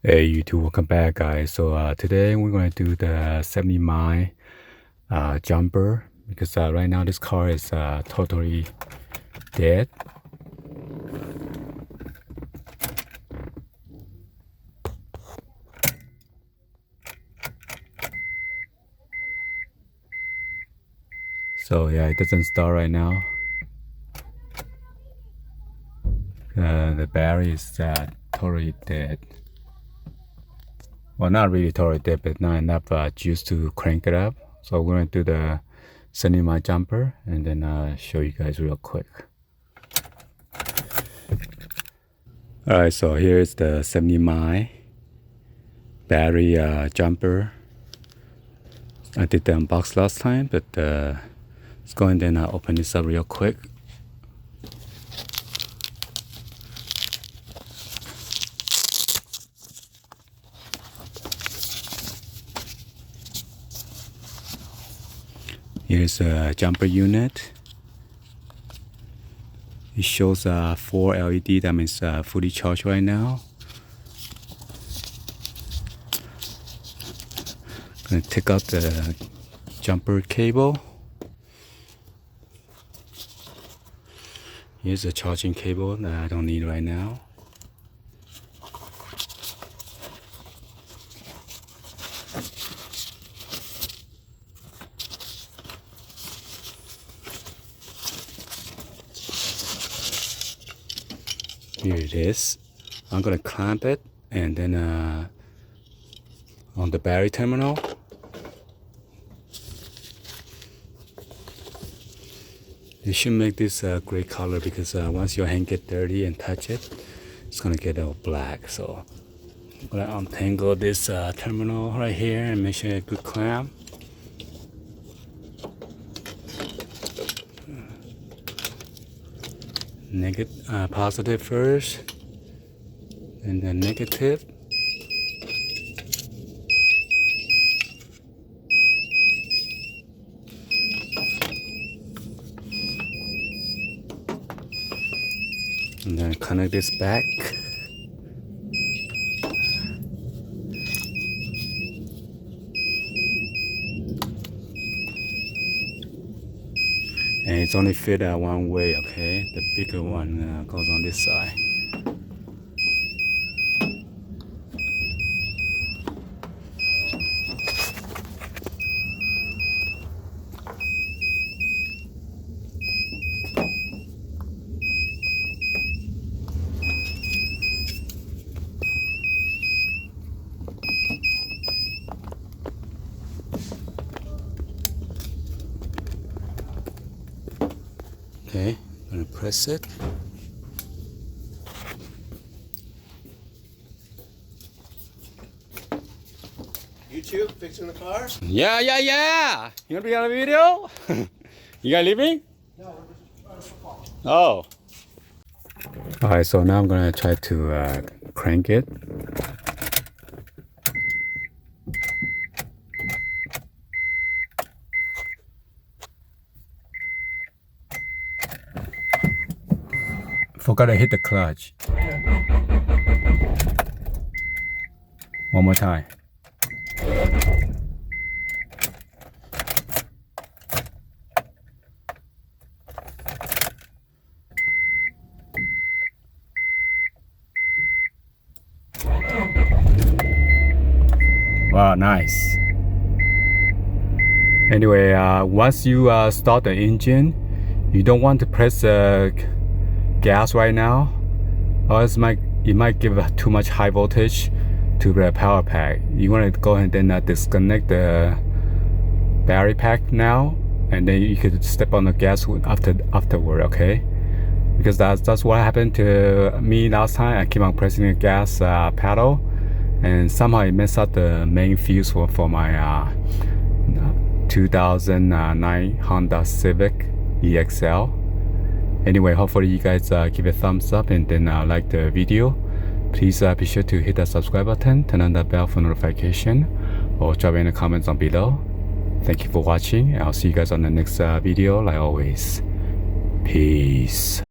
Hey YouTube, welcome back guys. So today we're going to do the 70 mile jumper because right now this car is totally dead. So yeah, it doesn't start right now. The battery is totally dead. Well, not really totally dead, but not enough juice to crank it up. So we're going to do the 70 mile jumper and then show you guys real quick. Alright, so here's the 70 mile battery jumper. I did the unbox last time, but let's go and then open this up real quick. Here's a jumper unit. It shows 4 LED, that means fully charged right now. Gonna take out the jumper cable. Here's a charging cable that I don't need right now. Here it is. I'm gonna clamp it and then on the battery terminal. You should make this gray color because once your hand get dirty and touch it, it's gonna get all black. So I'm gonna untangle this terminal right here and make sure a good clamp. Positive first, and then negative. And then connect this back. And it's only fit one way, okay? The bigger one goes on this side. Okay, I'm gonna press it. YouTube fixing the car? Yeah. You gonna be on a video? You guys leaving? No, we're just football. Oh. Alright, so now I'm gonna try to crank it. Forgot to hit the clutch. One more time. Wow, nice. Anyway, once you start the engine, you don't want to press the gas right now, or else it might give too much high voltage to the power pack. You want to go ahead and then disconnect the battery pack now, and then you could step on the gas afterward, okay? Because that's what happened to me last time. I keep on pressing the gas pedal, and somehow it messed up the main fuse for my 2009 Honda Civic EXL. Anyway, hopefully you guys give a thumbs up and then like the video. Please be sure to hit that subscribe button, turn on the bell for notification, or drop in the comments down below. Thank you for watching. I'll see you guys on the next video like always. Peace.